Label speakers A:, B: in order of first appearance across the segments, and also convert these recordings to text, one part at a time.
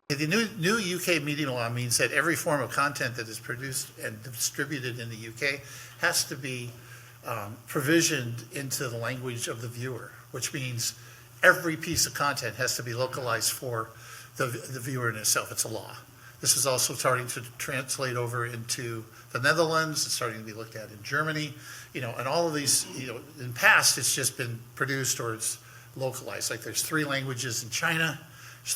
A: The new UK media law means that every form of content that is produced and distributed in the UK has to be provisioned into the language of the viewer, which means every piece of content has to be localized for the viewer in itself. It's a law. This is also starting to translate over into the Netherlands. It's starting to be looked at in Germany, and all of these, in the past, it's just been produced or it's localized. Like there's 3 languages in China.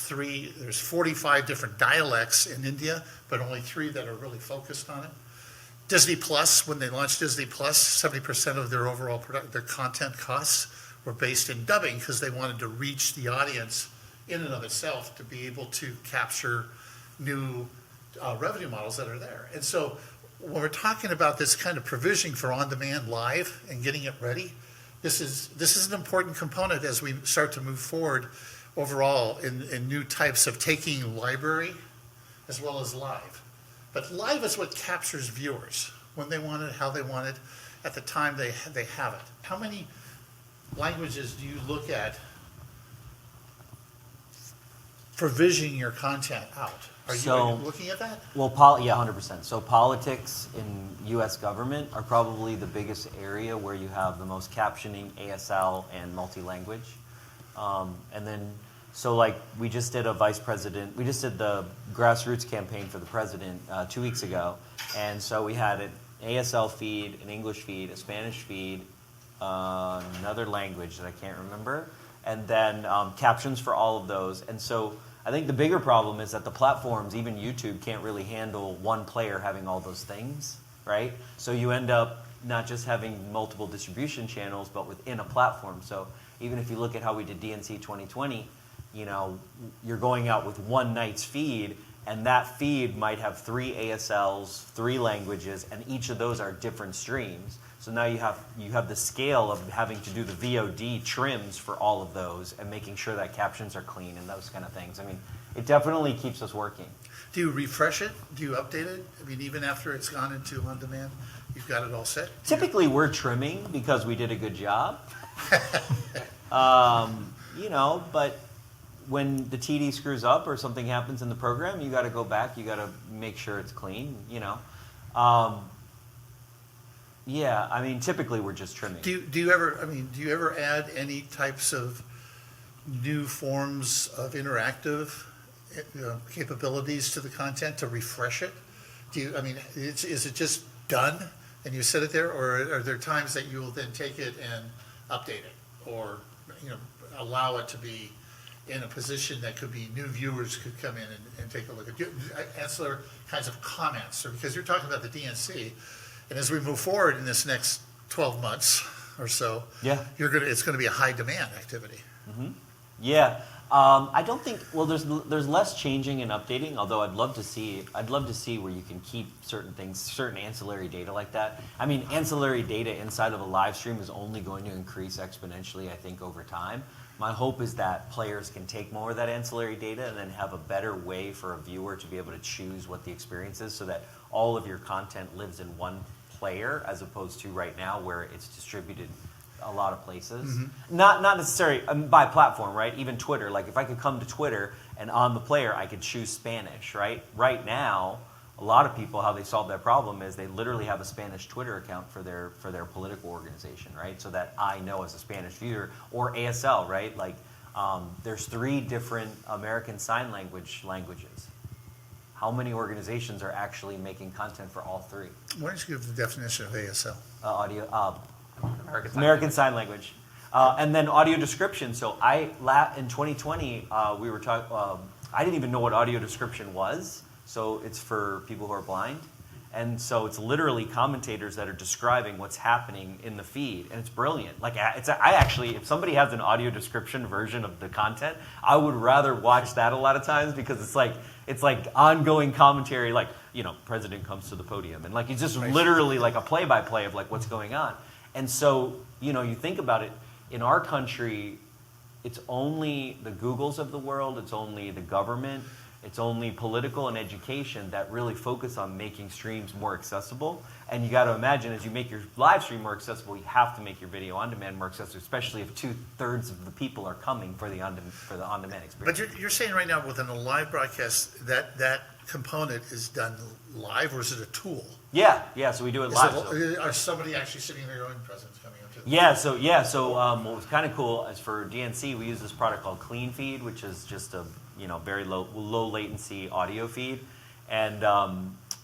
A: There's 45 different dialects in India, but only 3 that are really focused on it. Disney Plus, when they launched Disney Plus, 70% of their overall their content costs were based in dubbing because they wanted to reach the audience in and of itself to be able to capture new revenue models that are there. And so when we're talking about this kind of provisioning for on-demand live and getting it ready, this is an important component as we start to move forward overall in new types of taking library as well as live. But live is what captures viewers when they want it, how they want it, at the time they have it. How many languages do you look at provisioning your content out? Are you looking at that?
B: Well, 100%. So politics in U.S. government are probably the biggest area where you have the most captioning, ASL, and multi-language. And then, so like we just did we just did the grassroots campaign for the president 2 weeks ago. And so we had an ASL feed, an English feed, a Spanish feed, another language that I can't remember, and then captions for all of those. And so I think the bigger problem is that the platforms, even YouTube, can't really handle one player having all those things, right? So you end up not just having multiple distribution channels, but within a platform. So even if you look at how we did DNC 2020, you're going out with one night's feed, and that feed might have 3 ASLs, 3 languages, and each of those are different streams. So now you have the scale of having to do the VOD trims for all of those and making sure that captions are clean and those kind of things. I mean, it definitely keeps us working.
A: Do you refresh it? Do you update it? I mean, even after it's gone into on-demand, you've got it all set?
B: Typically, we're trimming because we did a good job. But when the TD screws up or something happens in the program, you got to go back. You got to make sure it's clean, Yeah, I mean, typically we're just trimming.
A: Do you ever add any types of new forms of interactive capabilities to the content to refresh it? Is it just done and you set it there, or are there times that you will then take it and update it, or allow it to be in a position that could be new viewers could come in and take a look at ancillary kinds of comments, or because you're talking about the DNC. And as we move forward in this next 12 months or so, it's going to be a high demand activity.
B: Mm-hmm. Yeah, I don't think. Well, there's less changing and updating. Although I'd love to see where you can keep certain things, certain ancillary data like that. I mean, ancillary data inside of a live stream is only going to increase exponentially, I think, over time. My hope is that players can take more of that ancillary data and then have a better way for a viewer to be able to choose what the experience is, so that all of your content lives in one player, as opposed to right now where it's distributed a lot of places. Mm-hmm. Not necessarily by platform, right? Even Twitter. Like if I could come to Twitter and on the player I could choose Spanish, right? Right now, a lot of people, how they solve that problem is they literally have a Spanish Twitter account for their political organization, right? So that I know as a Spanish viewer, or ASL, right? Like there's 3 different American Sign Languages. How many organizations are actually making content for all 3?
A: Why don't you give the definition of ASL?
B: American Sign Language. And then audio description. So in 2020, we were talking, I didn't even know what audio description was. So it's for people who are blind. And so it's literally commentators that are describing what's happening in the feed, and it's brilliant. Like if somebody has an audio description version of the content, I would rather watch that a lot of times, because it's like ongoing commentary, like president comes to the podium, and like it's just literally like a play-by-play of like what's going on. And so you think about it, in our country, it's only the Googles of the world, it's only the government It's only political and education that really focus on making streams more accessible. And you got to imagine, as you make your live stream more accessible, you have to make your video on demand more accessible, especially if 2/3 of the people are coming for the on demand experience.
A: But you're saying right now within a live broadcast that component is done live, or is it a tool?
B: Yeah. So we do it live.
A: Is somebody actually sitting there going, President's coming up to the
B: So what was kind of cool is for DNC, we use this product called Clean Feed, which is just a very low latency audio feed, and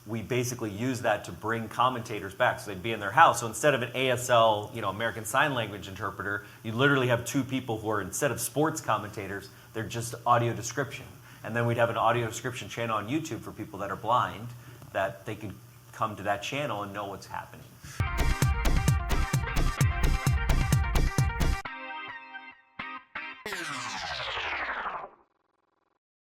B: we basically use that to bring commentators back. So they'd be in their house. So instead of an ASL, American Sign Language interpreter, you literally have two people who are, instead of sports commentators, they're just audio description. And then we'd have an audio description channel on YouTube for people that are blind, that they could come to that channel and know what's happening.